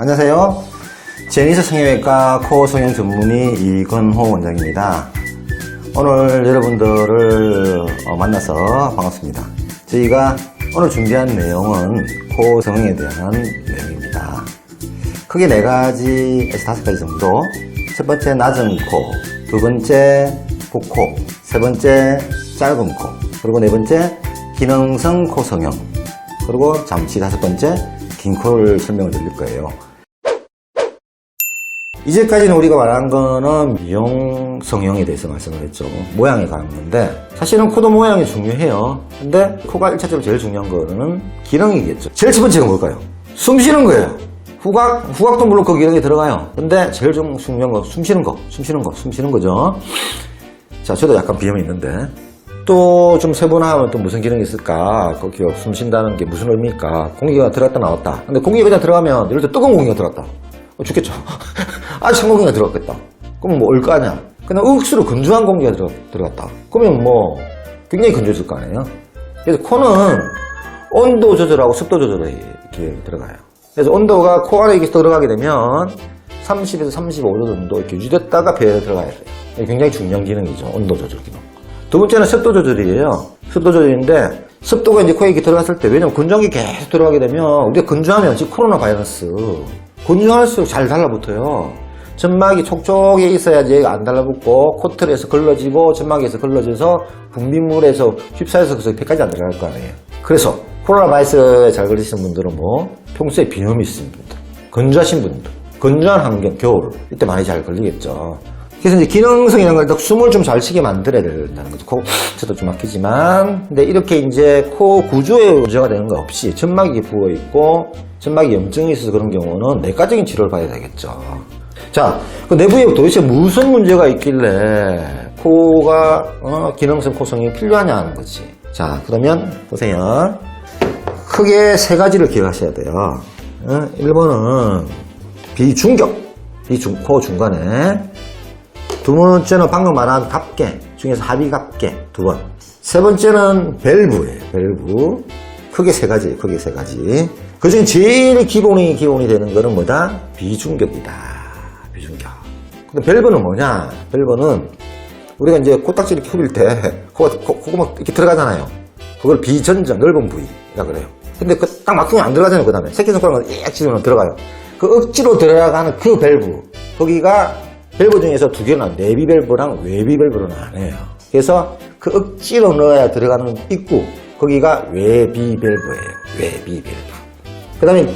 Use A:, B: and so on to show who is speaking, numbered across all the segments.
A: 안녕하세요. 제니스 성형외과 코어 성형 전문의 이건호 원장입니다. 오늘 여러분들을 만나서 반갑습니다. 저희가 오늘 준비한 내용은 코 성형에 대한 내용입니다. 크게 4가지에서 5가지 정도. 첫 번째 낮은 코, 두 번째 복코, 세 번째 짧은 코, 그리고 네 번째 기능성 코 성형, 그리고 잠시 5번째 긴 코를 설명을 드릴 거예요. 이제까지는 우리가 말한 거는 미용 성형에 대해서 말씀을 했죠. 모양에 관한 건데, 사실은 코도 모양이 중요해요. 근데 코가 1차적으로 제일 중요한 거는 기능이겠죠. 제일 첫 번째가 뭘까요? 숨 쉬는 거예요. 후각도 물론 그 기능에 들어가요. 근데 제일 좀 중요한 건 숨 쉬는 거죠. 자, 저도 약간 비염이 있는데, 또 좀 세분화하면 또 무슨 기능이 있을까? 거기 숨 쉰다는 게 무슨 의미일까? 공기가 들어갔다 나왔다. 근데 공기가 그냥 들어가면, 예를 들어 뜨거운 공기가 들어갔다. 죽겠죠. 찬 공기가 들어갔겠다. 그러면 뭐 올거 아니야. 그냥 억수로 건조한 공기가 들어갔다. 그러면 뭐 굉장히 건조해질 거 아니에요. 그래서 코는 온도 조절하고 습도 조절에 이렇게 들어가요. 그래서 온도가 코 안에 이렇게 들어가게 되면 30에서 35도 정도 이렇게 유지됐다가 배에 들어가야 돼요. 이게 굉장히 중요한 기능이죠. 온도 조절 기능. 두 번째는 습도 조절이에요. 습도 조절인데, 습도가 이제 코에 이렇게 들어갔을 때, 왜냐면 건조한 게 계속 들어가게 되면, 우리가 건조하면 지금 코로나 바이러스, 건조할수록 잘 달라붙어요. 점막이 촉촉해 있어야지 안 달라붙고, 코털에서 걸러지고, 점막에서 걸러져서, 분비물에서 휩싸여서 그래서 배까지 안 들어갈 거 아니에요. 그래서, 코로나 바이러스에 잘 걸리시는 분들은 평소에 비염이 있으신 분들, 건조하신 분들, 건조한 환경, 겨울, 이때 많이 잘 걸리겠죠. 그래서 이제 기능성이라는 걸 일단 숨을 좀 잘 쉬게 만들어야 된다는 거죠. 코, 저도 좀 막히지만. 근데 이렇게 이제 코 구조에 문제가 되는 거 없이 점막이 부어있고, 점막이 염증이 있어서 그런 경우는 내과적인 치료를 받아야 되겠죠. 자, 그 내부에 도대체 무슨 문제가 있길래 코가, 기능성 코 성형이 필요하냐 하는 거지. 자, 그러면 보세요. 크게 3가지를 기억하셔야 돼요. 1번은 비중격. 코 중간에. 두 번째는 방금 말한 갑계 중에서 합의갑계 2번. 세 번째는 밸브예요. 밸브. 크게 3가지. 그 중에 제일 기본이 되는 거는 뭐다? 비중격이다. 비중격. 근데 밸브는 뭐냐? 밸브는 우리가 이제 코딱지를 큐빌 때 코가 이렇게 들어가잖아요. 그걸 비전정 넓은 부위라 그래요. 근데 딱 막히면 안 들어가잖아요. 그 다음에 새끼손가락을 딱 찌르면 들어가요. 그 억지로 들어가는 그 밸브. 거기가 밸브 중에서 2개는 내비밸브랑 외비밸브로 나뉘어요. 그래서 그 억지로 넣어야 들어가는 입구, 거기가 외비밸브예요. 외비밸브. 그 다음에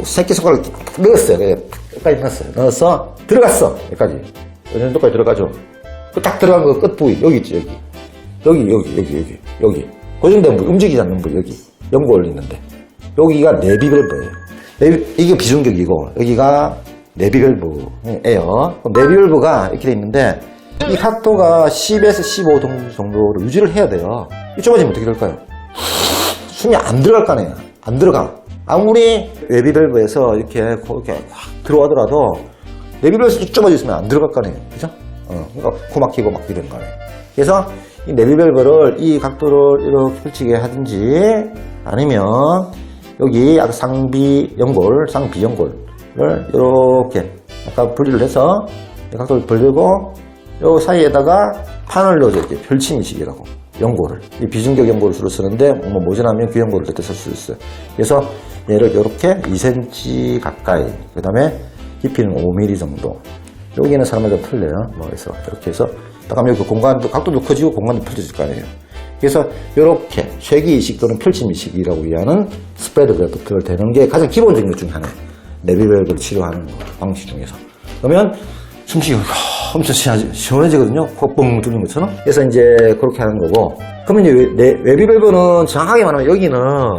A: 새끼손가락을 넣었어요. 여기까지 넣었어요. 넣어서 들어갔어. 여기까지. 이 정도까지 들어가죠. 그 딱 들어간 거 끝 부위. 여기 있지, 여기. 그 정도 움직이지 않는 부위, 여기. 연골 있는데. 여기가 내비밸브예요. 이게 비중격이고, 여기가 내비밸브예요. 내비밸브가 이렇게 돼 있는데, 이 각도가 10에서 15 정도로 유지를 해야 돼요. 이 좁아지면 어떻게 될까요? 숨이 안 들어갈 거 아니에요. 안 들어가. 아무리 내비밸브에서 이렇게 확 들어가더라도, 내비밸브에서 쭉 좁아져 있으면 안 들어갈 거 아니에요. 그죠? 그러니까 코 막히고 되는 거 아니에요. 그래서 이 내비밸브를 이 각도를 이렇게 펼치게 하든지, 아니면 여기 아까 상비연골을 이렇게 약간 분리를 해서 각도를 벌리고 요 사이에다가 판을 넣어서 이렇게 펼침이식이라고, 연골을, 이 비중격 연골을 주로 쓰는데 모자라면 귀연골을 이렇게 쓸 수 있어요. 그래서 얘를 이렇게 2cm 가까이, 그 다음에 깊이는 5mm 정도. 여기는 사람마다 틀려요. 그래서 이렇게 해서 딱 하면 그 공간도, 각도도 커지고 공간도 펼쳐질 거 아니에요. 그래서 이렇게 쉐기이식 또는 펼침이식이라고 하는 스프레드가 되는 게 가장 기본적인 것 중에 하나예요. 내비밸브를 치료하는 방식 중에서. 그러면 숨쉬기가 엄청 시원해지거든요. 코 뻥 뚫린 것처럼. 그래서 이제 그렇게 하는 거고. 그러면 이제 외비밸브는 정확하게 말하면 여기는,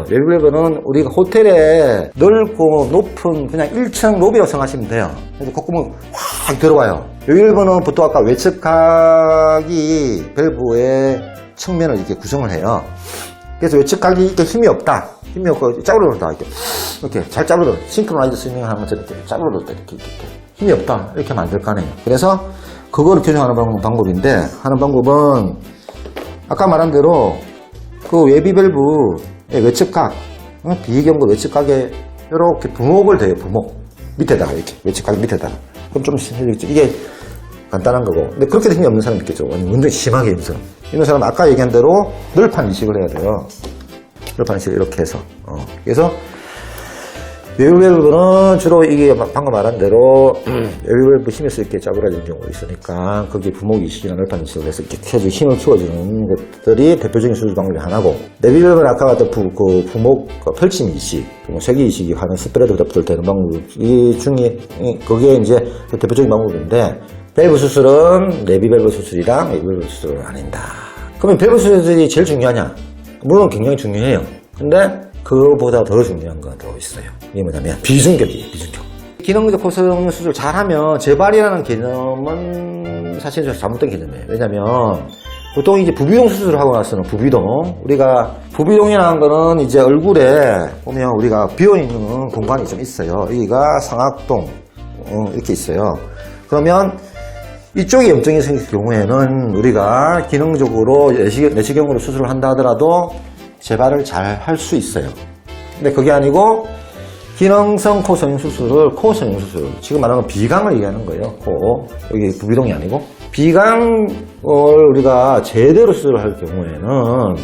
A: 외비밸브는 우리가 호텔에 넓고 높은 그냥 1층 로비라고 생각하시면 돼요. 그래서 콧구멍 확 들어와요. 외비밸브는 보통 아까 외측각이 밸브의 측면을 이렇게 구성을 해요. 그래서 외측각이 이렇게 힘이 없다. 힘이 없고 짜부러졌다. 이렇게 잘 짜부러져. 싱크로나이즈 스윙 하는 것처럼 이렇게 짜부러졌다. 이렇게 힘이 없다. 이렇게 하면 안 될 거 아니에요. 그래서 그거를 교정하는 방법인데, 하는 방법은 아까 말한 대로 그 외비밸브의 외측각, 비경골 외측각에 이렇게 부목을 대요. 밑에다가 이렇게 외측 가슴 밑에다가. 그럼 좀 이게 간단한 거고. 근데 그렇게 힘이 없는 사람이 있겠죠. 완전 심하게 있는 사람은 아까 얘기한 대로 널판 이식을 해야 돼요. 널판 이식을 이렇게 해서. 그래서 웨이브밸브는 주로 이게 방금 말한 대로 웨이브밸브 힘을 쓸 게 짜부라지는 경우가 있으니까 거기에 부목 이식이나 널판 이식을 해서 이렇게 해서 힘을 키워주는 것들이 대표적인 수술 방법이 하나고, 내비밸브는 아까 같은 부목 펼침 이식, 세기 이식이 하는 스프레드 덮들 되는 방법이 중에 그게 이제 대표적인 방법인데, 밸브 수술은 내비밸브 수술이랑 웨이브밸브 수술은 아닌다. 그러면 밸브 수술이 제일 중요하냐? 물론 굉장히 중요해요. 근데 그거보다 더 중요한 건 더 있어요. 이게 뭐냐면 비중격이에요. 비중격. 기능적 코성 수술 잘하면 재발이라는 개념은 사실 좀 잘못된 개념이에요. 왜냐면 보통 이제 부비동 수술을 하고 나서는 우리가 부비동이라는 거는 이제 얼굴에 보면 우리가 비어있는 공간이 좀 있어요. 여기가 상악동 이렇게 있어요. 그러면 이쪽에 염증이 생길 경우에는 우리가 기능적으로 내시경으로 수술을 한다 하더라도 재발을 잘 할 수 있어요. 근데 그게 아니고 기능성 코 성형 수술을 코 성형 수술, 지금 말하는 비강을 얘기하는 거예요. 여기 부비동이 아니고 비강을 우리가 제대로 수술을 할 경우에는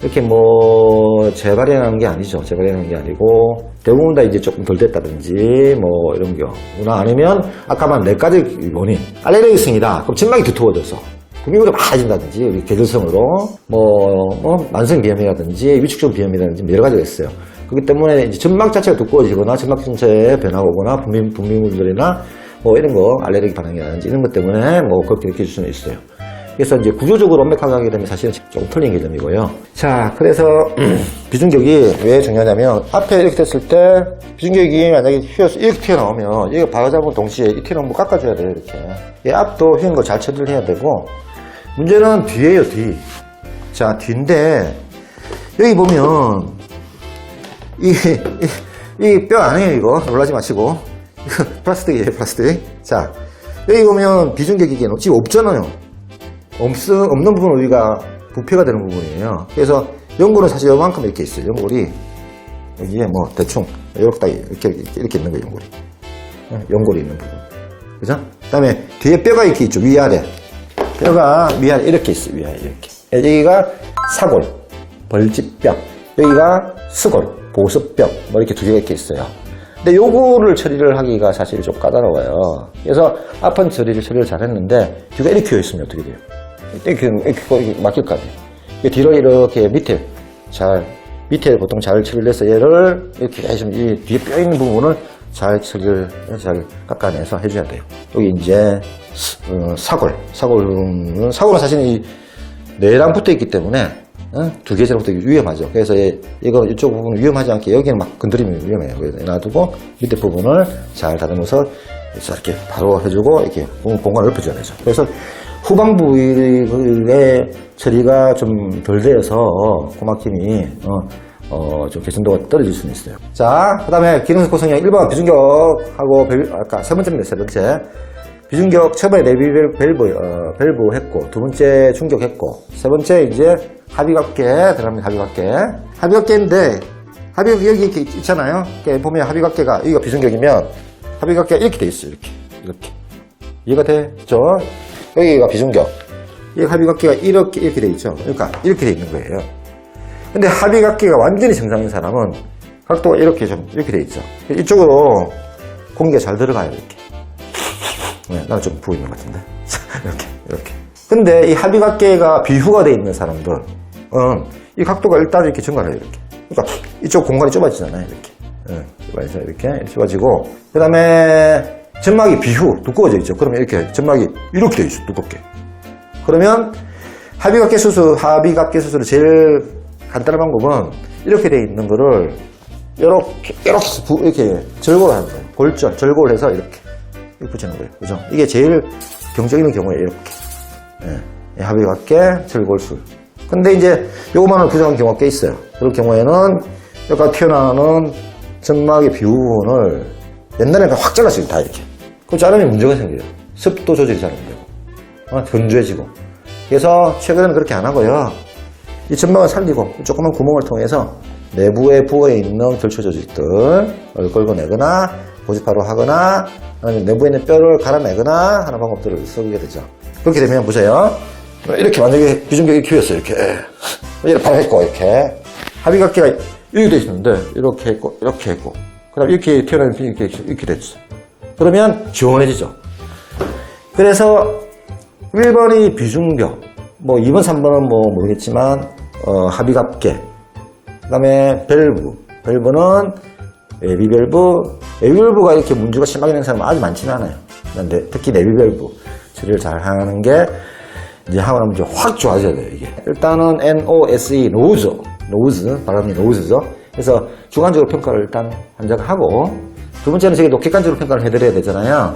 A: 이렇게 뭐 재발이라는 게 아니죠. 재발이라는 게 아니고 대부분 다 이제 조금 덜 됐다든지 뭐 이런 경우나, 아니면 아까 말한 4가지 원인, 알레르기성이다. 그럼 점막이 두터워져서 근육이 많아진다든지, 우리 계절성으로 만성 비염이라든지 위축적 비염이라든지 여러 가지가 있어요. 그렇기 때문에 이제 점막 자체가 두꺼워지거나 점막 전체에 변화가 오거나 분비물들이나 뭐 이런 거 알레르기 반응이라든지 이런 것 때문에 뭐 그렇게 느낄 수는 있어요. 그래서 이제 구조적으로 완벽하게 하게 되면 사실은 조금 틀린 개념이고요. 자, 그래서 비중격이 왜 중요하냐면, 앞에 이렇게 됐을 때 비중격이 만약에 휘어서 이렇게 튀어나오면 이거 바로 잡은 동시에 이 튀어나온 거 깎아줘야 돼요. 이렇게 이 앞도 휘는 거 잘 처리를 해야 되고, 문제는 뒤에요. 뒤. 자, 뒤인데 여기 보면 이 뼈 아니에요. 이거 놀라지 마시고, 이거 플라스틱이에요. 플라스틱. 자, 여기 보면 비중격이 지금 없잖아요. 없는 부분은 우리가 부패가 되는 부분이에요. 그래서 연골은 사실 요만큼 이렇게 있어요. 연골이 여기에 뭐 대충 이렇게 있는 거예요. 연골이 있는 부분. 그죠? 그 다음에 뒤에 뼈가 이렇게 있죠. 위아래. 뼈가 위아래 이렇게 있어요. 위아래 이렇게. 여기가 사골, 벌집뼈. 여기가 스골, 보습뼈. 뭐 이렇게 두 개가 이렇게 있어요. 근데 요거를 처리를 하기가 사실 좀 까다로워요. 그래서 앞은 처리를 잘 했는데 뒤가 이렇게 휘어 있으면 어떻게 돼요? 이렇게 막힐 거 아니에요. 뒤로 이렇게 밑에 보통 잘 처리를 해서 얘를 이렇게 해주면 이 뒤에 뼈 있는 부분을 잘 깎아내서 해줘야 돼요. 여기 이제 사골은 사실 이 뇌랑 붙어 있기 때문에 두 개처럼 붙어 있기 위험하죠. 그래서 이거 이쪽 부분은 위험하지 않게 여기는 막 건드리면 위험해요. 그래서 놔두고 밑에 부분을 잘 다듬어서 이렇게 바로 해주고 이렇게 공간을 넓혀줘야 되죠. 그래서 후방 부위의 처리가 좀 덜 돼서 코막힘이 좀 개선도가 떨어질 수는 있어요. 자, 그 다음에 기능성 코 성형 1번 비중격하고 아까 세 번째입니다. 세 번째 비중격, 처음에 내비밸브 했고, 두 번째 중격했고, 세 번째 이제 합의각계 들어갑니다. 합의각계인데 합의각계 여기 이렇게 있잖아요. 이렇게 보면 합의각계가 여기가 비중격이면 합의각계가 이렇게 돼 있어요. 이렇게 이해가 되죠? 여기가 비중격, 이 합의각계가 이렇게 돼 있죠. 그러니까 이렇게 돼 있는 거예요. 근데 합의각계가 완전히 정상인 사람은 각도가 이렇게 돼 있죠. 이쪽으로 공기가 잘 들어가요. 이렇게. 네, 나는 좀 부어 있는 것 같은데. 이렇게. 근데 이 합의각계가 비후가 돼 있는 사람들은 이 각도가 일단 이렇게 증가해요. 이렇게. 그러니까 이쪽 공간이 좁아지잖아요. 이렇게. 이렇게 좁아지고, 그 다음에 점막이 비후, 두꺼워져 있죠. 그러면 이렇게 점막이 이렇게 돼 있어, 두껍게. 그러면 합의각계 수술을 제일 간단한 방법은 이렇게 돼 있는 거를 이렇게 절골을 하는 거예요. 골절, 절골을 해서 이렇게 붙이는 거예요. 그죠? 이게 제일 경적 있는 경우에 이렇게. 합의각계 절골술. 근데 이제 요거만을 부정한 경우가 꽤 있어요. 그럴 경우에는 여기가 튀어나오는 점막의 비후분을 옛날에는 확 잘랐어요. 다 이렇게. 그럼 자르면 문제가 생겨요. 습도 조절이 잘 안 되고. 건조해지고. 그래서 최근에는 그렇게 안 하고요. 이 점막을 살리고 조그만 구멍을 통해서 내부에 부어있는 결초 조직들을 긁어내거나 고집하러 하거나 아니면 내부에 있는 뼈를 갈아내거나 하는 방법들을 쓰게 되죠. 그렇게 되면 보세요. 이렇게 만약에 비중격이 이렇게 휘었어요. 이렇게 바로 했고 이렇게 합의각계가 이렇게 되어 있는데 이렇게 했고 이렇게 했고 그 다음에 이렇게 튀어나온 비중격이 이렇게 됐어. 그러면 지원해지죠. 그래서 1번이 비중격, 뭐 2번, 3번은 뭐 모르겠지만 합의각계, 그 다음에 밸브는 내비밸브가 이렇게 문제가 심하게 된 사람은 아주 많지는 않아요. 그런데 특히 내비밸브 처리를 잘 하는 게 이제 하고 나면 이제 확 좋아져야 돼요, 이게. 일단은 NOSE, 노즈, 발음이 노즈죠. 그래서 주관적으로 평가를 일단 환자가 하고, 두 번째는 저기 객관적으로 평가를 해드려야 되잖아요.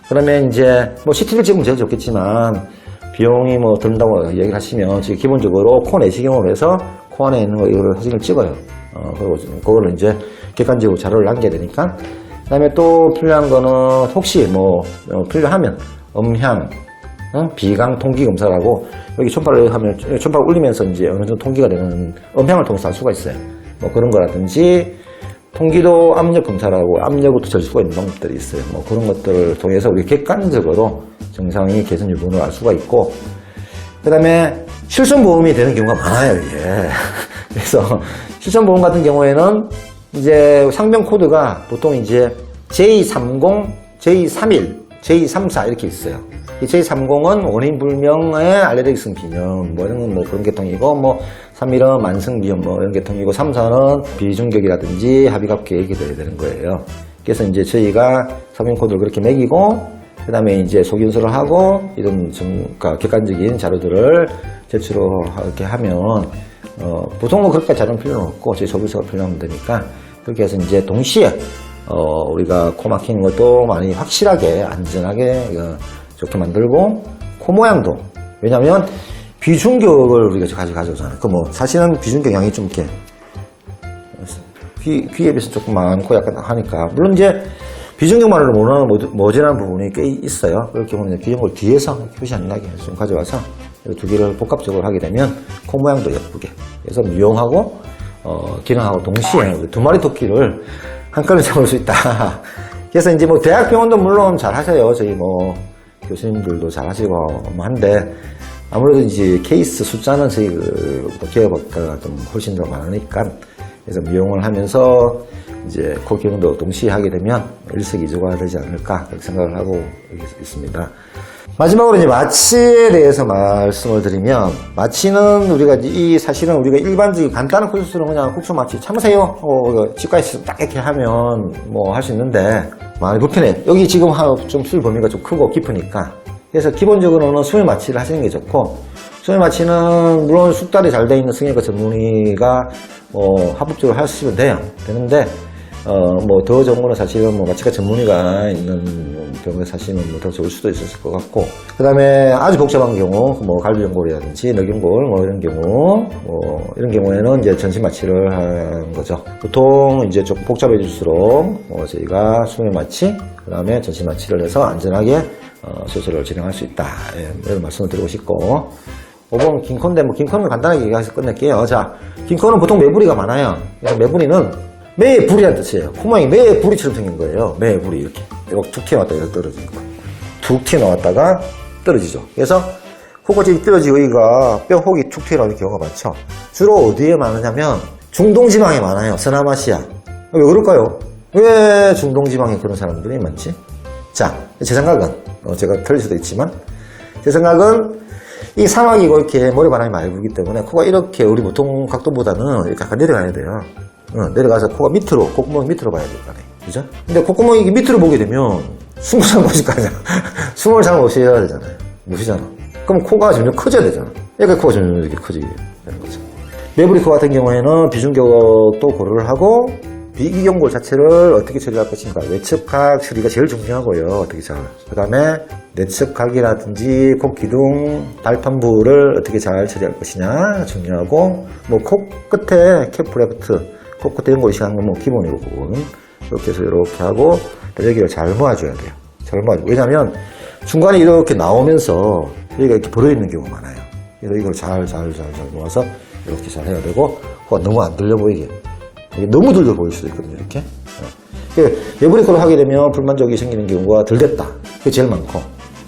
A: 그러면 이제 뭐 CT를 찍으면 제일 좋겠지만, 비용이 뭐 든다고 얘기를 하시면, 지금 기본적으로 코 내시경으로 해서 코 안에 있는 거, 이걸 사진을 찍어요. 그리고 그거를 이제 객관적으로 자료를 남겨야 되니까. 그 다음에 또 필요한 거는 혹시 뭐 필요하면 음향, 비강 통기 검사라고 여기 초파를 하면 초파를 울리면서 이제 어느 정도 통기가 되는 음향을 통해서 알 수가 있어요. 뭐 그런 거라든지 통기도 압력 검사라고 압력부터 잴 수가 있는 방법들이 있어요. 뭐 그런 것들을 통해서 우리 객관적으로 증상이 개선 여부를 알 수가 있고, 그 다음에 실손보험이 되는 경우가 많아요, 이게. 그래서 실손보험 같은 경우에는 이제 상병 코드가 보통 이제 J30, J31, J34 이렇게 있어요. 이 J30은 원인 불명의 알레르기성 비염, 뭐 이런 건 뭐 그런 계통이고, 뭐 31은 만성 비염 뭐 이런 계통이고, 34는 비중격이라든지 합의갑계 이렇게 돼야 되는 거예요. 그래서 이제 저희가 상병 코드를 그렇게 매기고, 그 다음에 이제 소견서를 하고, 이런 그러니까 객관적인 자료들을 제출하게 하면, 보통은 그렇게 자료는 필요는 없고, 저희 소견서가 필요하면 되니까, 그렇게 해서 이제 동시에, 우리가 코 막히는 것도 많이 확실하게, 안전하게, 좋게 만들고, 코 모양도. 왜냐면, 비중격을 우리가 가져오잖아요. 그 뭐, 사실은 비중격 양이 좀 이렇게, 귀에 비해서 조금 많고 약간 하니까. 물론 이제, 비중격만으로 모자란 부분이 꽤 있어요. 그럴 경우는 비중격을 뒤에서 표시 안 나게 좀 가져와서 두 개를 복합적으로 하게 되면 코 모양도 예쁘게. 그래서 미용하고, 기능하고 동시에 두 마리 토끼를 한꺼번에 잡을 수 있다. 그래서 이제 뭐 대학병원도 물론 잘 하세요. 저희 뭐 교수님들도 잘 하시고 뭐 한데, 아무래도 이제 케이스 숫자는 저희 기업학과가 좀 훨씬 더 많으니까, 그래서 미용을 하면서 이제 코 기능도 동시에 하게 되면 일석이조가 되지 않을까 그렇게 생각을 하고 있습니다. 마지막으로 이제 마취에 대해서 말씀을 드리면, 마취는 우리가 사실은 우리가 일반적인 간단한 코 수술은 그냥 국소 마취 참으세요 치과에서 딱 이렇게 하면 뭐 할 수 있는데 많이 불편해. 여기 지금 좀 수술 범위가 좀 크고 깊으니까. 그래서 기본적으로는 수면 마취를 하시는 게 좋고, 수면 마취는 물론 숙달이 잘 돼 있는 성형외과 전문의가 합법적으로 하시면 되는데, 뭐 더 좋은 거는 사실은 뭐 마취과 전문의가 있는 병원에 사시면 뭐 더 좋을 수도 있었을 것 같고, 그 다음에 아주 복잡한 경우, 뭐 갈비연골이라든지 뇌경골, 뭐 이런 경우, 이런 경우에는 이제 전신 마취를 하는 거죠. 보통 이제 좀 복잡해질수록 저희가 수면 마취, 그 다음에 전신 마취를 해서 안전하게 수술을 진행할 수 있다. 이런 말씀을 드리고 싶고, 5번 긴코인데, 뭐 긴코는 간단하게 얘기해서 끝낼게요. 자, 긴코는 보통 매부리가 많아요. 그래서 매부리는 매부리라는 뜻이에요. 코 모양이 매부리처럼 생긴 거예요. 매부리 이렇게 툭 튀어나왔다가 이렇게 떨어지는 거. 툭 튀어나왔다가 떨어지죠. 그래서 코가 지금 떨어지고 여기가 뼈혹이 툭 튀어나오는 경우가 많죠. 주로 어디에 많으냐면 중동지방에 많아요. 서남아시아. 왜 그럴까요? 왜 중동지방에 그런 사람들이 많지? 자, 제 생각은 제가 틀릴 수도 있지만, 제 생각은 이 사막이고 이렇게 모래바람이 많이 불기 때문에 코가 이렇게 우리 보통 각도보다는 이렇게 약간 내려가야 돼요. 내려가서 코가 밑으로, 콧구멍 밑으로 봐야 될 거 아니에요. 그죠? 근데 콧구멍이 밑으로 보게 되면 숨을 잘 못 쉴 거 아니야. 숨을 잘 못 쉬어야 되잖아요. 못 쉬잖아. 그럼 코가 점점 커져야 되잖아. 그러니까 코가 점점 이렇게 커지게 되는 거죠. 매부리 코 같은 경우에는 비중격도 고려를 하고, 비기경골 자체를 어떻게 처리할 것인가. 외측각 처리가 제일 중요하고요. 어떻게 잘. 그 다음에 내측각이라든지 코 기둥, 발판부를 어떻게 잘 처리할 것이냐 중요하고, 뭐 코끝에 캐프레프트, 코끝에 연골 이식하는 건 뭐 기본이고, 그거는 이렇게 해서 이렇게 하고 여기를 잘 모아줘야 돼요. 잘 모아줘. 왜냐면 중간에 이렇게 나오면서 여기가 이렇게 벌어 있는 경우가 많아요. 그래서 이걸 잘 모아서 이렇게 잘 해야 되고, 코가 너무 안 들려 보이게. 이게 너무 들려 보일 수도 있거든요, 이렇게. 에브리코를 하게 되면 불만족이 생기는 경우가 덜 됐다. 그게 제일 많고.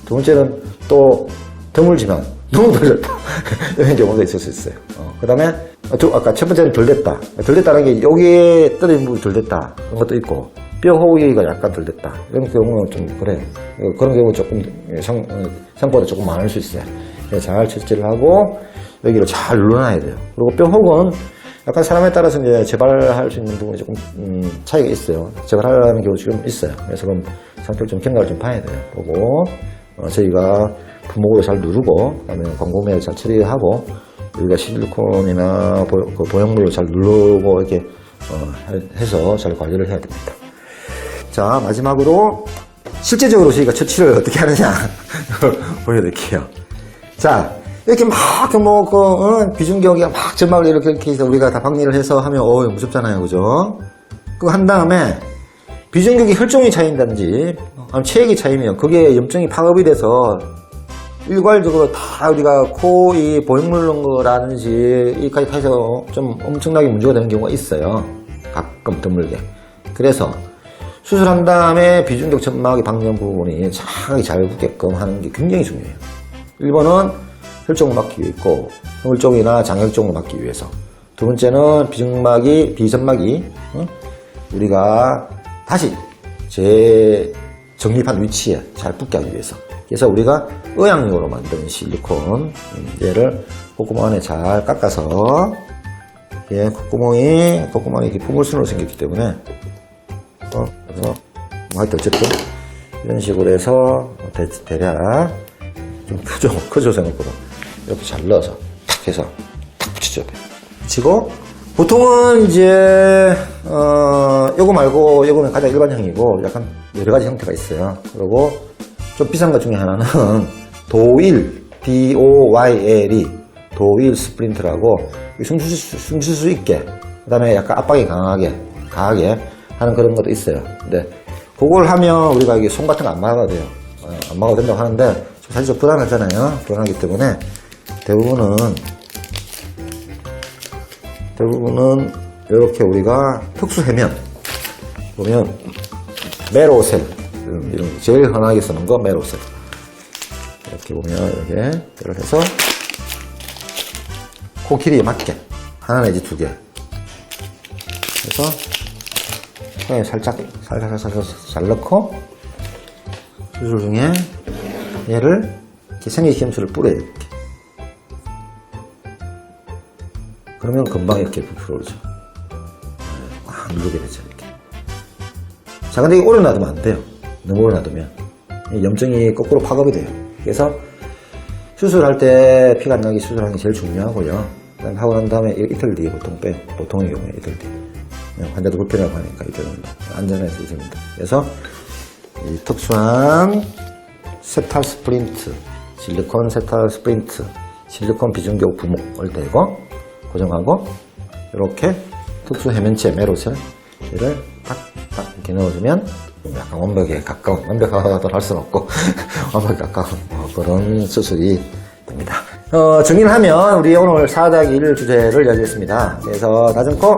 A: 두 번째는 또 드물지만 너무 덜 됐다. 이런 경우가 있을 수 있어요. 그 다음에 아까 첫 번째는 덜 됐다. 덜 됐다는 게 여기에 떨어진 부분이 덜 됐다. 그런 것도 있고 뼈 호기가 약간 덜 됐다. 이런 경우는 좀 그래. 그런 경우 조금 생각보다 조금 많을 수 있어요. 잘 채취를 하고 여기를 잘 눌러놔야 돼요. 그리고 뼈 혹은 약간 사람에 따라서 이제 재발할 수 있는 부분이 조금 차이가 있어요. 재발하는 경우 지금 있어요. 그래서 그럼 상태를 좀 경과를 좀 봐야 돼요. 보고 저희가 부목으로 잘 누르고 그다음에 광고매를 잘 처리하고 우리가 실리콘이나 보형물로 잘 누르고 이렇게 해서 잘 관리를 해야 됩니다. 자, 마지막으로 실제적으로 저희가 처치를 어떻게 하느냐 보여드릴게요. 자, 이렇게 막 비중격이가 막 점막을 이렇게 해서 우리가 다 박리를 해서 하면 무섭잖아요, 그죠? 그거 한 다음에 비중격이 혈종이 차이인다든지 아니면 체액이 차이면 그게 염증이 파급이 돼서 일괄적으로 다 우리가 코 이 보형물 넣은 거라든지 이까지 해서 좀 엄청나게 문제가 되는 경우가 있어요. 가끔 드물게. 그래서 수술한 다음에 비중격 점막의 방전 부분이 정확하게 잘 붙게끔 하는 게 굉장히 중요해요. 1번은 혈종을 막기 위해 있고 혈종이나 장혈종을 막기 위해서. 두 번째는 비점막이 우리가 다시 정립한 위치에 잘 붙게 하기 위해서. 그래서 우리가 의약용으로 만든 실리콘 얘를 콧구멍 안에 잘 깎아서 콧구멍이 이렇게 포물선으로 생겼기 때문에 그래서 하여튼 어쨌든 이런 식으로 해서 대략 좀 크죠 생각보다. 이렇게 잘 넣어서 탁 해서 탁 붙여줘야 돼요. 붙이고 보통은 이제 요거 말고 요거는 가장 일반형이고 약간 여러 가지 형태가 있어요. 그리고 좀 비싼 것 중에 하나는 도일 DOYLE 도일 스프린트라고 숨 쉴 수 있게 그 다음에 약간 압박이 강하게 하는 그런 것도 있어요. 근데 그걸 하면 우리가 이게 손 같은 거 안 막아도 돼요. 안 막아도 된다고 하는데 사실 좀 불안하잖아요. 불안하기 때문에 대부분은 이렇게 우리가 특수 해면 보면 메로셀 이런 제일 흔하게 쓰는 거 메로셀 이렇게 보면 이렇게 해서 코 길이에 맞게 하나 내지 두 개 그래서 코에 살짝 잘 넣고 수술 중에 얘를 이렇게 생리기염수를 뿌려요. 이렇게. 그러면 금방 이렇게 부풀어 오르죠. 막 누르게 되죠. 이렇게. 자, 근데 이거 오래 놔두면 안 돼요. 너무 오래 놔두면 염증이 거꾸로 파급이 돼요. 그래서 수술할 때 피가 안 나게 수술하는 게 제일 중요하고요. 그다음에 하고 난 다음에 이틀 뒤에 보통의 경우에 이틀 뒤. 환자도 불편하고 하니까 이틀 정도. 안전해서 이틀 정도. 그래서 이 특수한 세탈 스프린트, 실리콘 세탈 스프린트, 실리콘 비중격 부목을 대고 고정하고 이렇게 특수 해면체 메로셀 얘를 탁탁 이렇게 넣어주면 약간 완벽에 가까운, 완벽하다고 할 수는 없고 완벽에 가까운 그런 수술이 됩니다. 정리를 하면 우리 오늘 4-1 주제를 이야기했습니다. 그래서 낮은 코,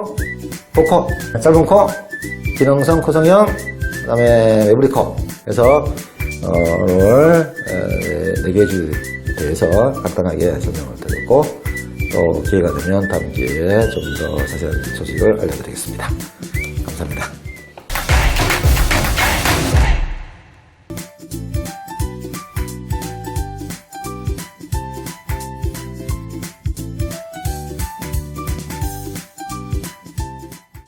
A: 보코, 짧은 코, 기능성 코성형, 그 다음에 외부리 코. 그래서 오늘 4개 주에 대해서 간단하게 설명을 드렸고 또 기회가 되면 다음 기회에 좀 더 자세한 소식을 알려드리겠습니다. 감사합니다.